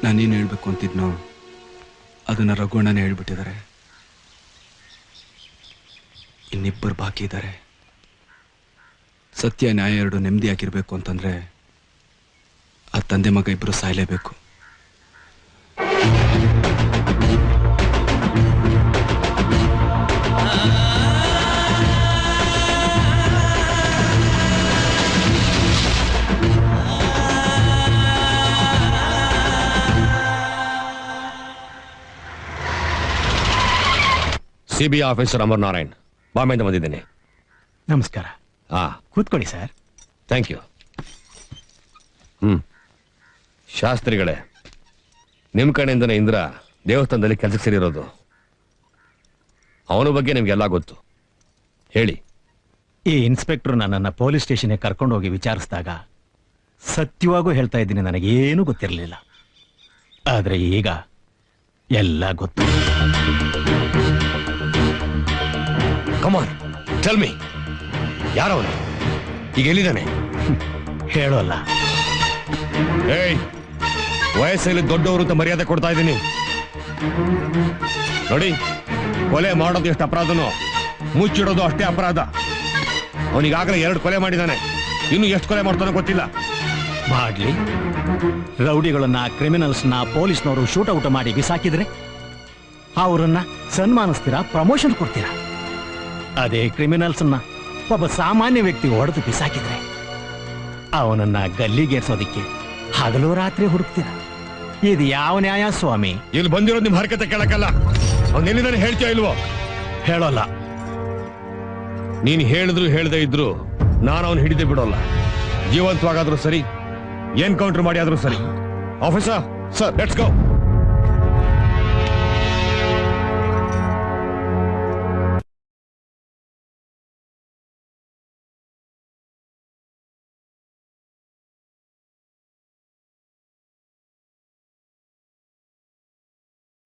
ನಾನೇನು ಹೇಳ್ಬೇಕು ಅಂತಿದ್ನೋ ಅದನ್ನ ರಘುವಣ್ಣನೇ ಹೇಳ್ಬಿಟ್ಟಿದ್ದಾರೆ. ಇನ್ನಿಬ್ಬರು ಬಾಕಿ ಇದ್ದಾರೆ. ಸತ್ಯ ನ್ಯಾಯ ಎರಡು ನೆಮ್ಮದಿಯಾಗಿರ್ಬೇಕು ಅಂತಂದ್ರೆ ಆ ತಂದೆ ಮಗ ಇಬ್ಬರು ಸಾಯಲೇಬೇಕು. ಸಿಬಿಐ ಆಫೀಸರ್ ಅಮರನಾರಾಯಣ್, ಬಾಂಬೆಯಿಂದ ಬಂದಿದ್ದೇನೆ. ನಮಸ್ಕಾರ. ಕೂತ್ಕೊಳ್ಳಿ ಸರ್. Thank you. ಶಾಸ್ತ್ರಿಗಳೇ, ನಿಮ್ಮ ಕಡೆಯಿಂದನೇ ಇಂದ್ರ ದೇವಸ್ಥಾನದಲ್ಲಿ ಕೆಲಸಕ್ಕೆ ಸೇರಿರೋದು. ಅವನ ಬಗ್ಗೆ ನಿಮ್ಗೆಲ್ಲ ಗೊತ್ತು. ಹೇಳಿ. ಈ ಇನ್ಸ್ಪೆಕ್ಟರ್ ನನ್ನನ್ನು ಪೊಲೀಸ್ ಸ್ಟೇಷನ್ಗೆ ಕರ್ಕೊಂಡು ಹೋಗಿ ವಿಚಾರಿಸಿದಾಗ ಸತ್ಯವಾಗೂ ಹೇಳ್ತಾ ಇದ್ದೀನಿ, ನನಗೇನು ಗೊತ್ತಿರಲಿಲ್ಲ. ಆದ್ರೆ ಈಗ ಎಲ್ಲ ಗೊತ್ತು. ಕಮಾನ್, ಟೆಲ್ ಮೀ, ಯಾರವನು? ಈಗ ಎಲ್ಲಿದ್ದಾನೆ? ಹೇಳೋಲ್ಲ. ಏಯ್, ವಯಸ್ಸಲ್ಲಿ ದೊಡ್ಡವರು ಅಂತ ಮರ್ಯಾದೆ ಕೊಡ್ತಾ ಇದ್ದೀನಿ. ನೋಡಿ, ಕೊಲೆ ಮಾಡೋದು ಎಷ್ಟು ಅಪರಾಧನೋ ಮುಚ್ಚಿಡೋದು ಅಷ್ಟೇ ಅಪರಾಧ. ಅವನಿಗಾಗಲೇ 2 ಕೊಲೆ ಮಾಡಿದ್ದಾನೆ. ಇನ್ನು ಎಷ್ಟು ಕೊಲೆ ಮಾಡ್ತಾನೋ ಗೊತ್ತಿಲ್ಲ. ಮಾಡ್ಲಿ. ರೌಡಿಗಳನ್ನ, ಕ್ರಿಮಿನಲ್ಸ್ನ ಪೊಲೀಸ್ನವರು ಶೂಟೌಟ್ ಮಾಡಿ ಬಿಸಾಕಿದ್ರೆ ಅವರನ್ನ ಸನ್ಮಾನಿಸ್ತೀರಾ, ಪ್ರಮೋಷನ್ ಕೊಡ್ತೀರಾ? ಅದೇ ಕ್ರಿಮಿನಲ್ಸ್ನ ಒಬ್ಬ ಸಾಮಾನ್ಯ ವ್ಯಕ್ತಿ ಹೊಡೆದು ಬಿಸಾಕಿದ್ರೆ ಅವನನ್ನ ಗಲ್ಲಿಗೇರ್ಸೋದಿಕ್ಕೆ ಹಗಲು ರಾತ್ರಿ ಹುಡುಕ್ತೀರ. ಇದು ಯಾವ ನ್ಯಾಯ ಸ್ವಾಮಿ? ಇಲ್ಲಿ ಬಂದಿರೋದು ನಿಮ್ ಹರಕತೆ ಕೇಳಕ್ಕಲ್ಲ. ಅವನೆಲ್ಲಿದ್ದಾನೆ ಹೇಳ್ತೀಯ ಇಲ್ವೋ? ಹೇಳೋಲ್ಲ. ನೀನು ಹೇಳಿದ್ರು ಹೇಳದೇ ಇದ್ರು ನಾನು ಅವನು ಹಿಡಿದೇ ಬಿಡೋಲ್ಲ. ಜೀವಂತವಾಗಾದ್ರೂ ಸರಿ, ಎನ್ಕೌಂಟರ್ ಮಾಡಿ ಆದ್ರೂ ಸರಿ. Officer, sir, let's go.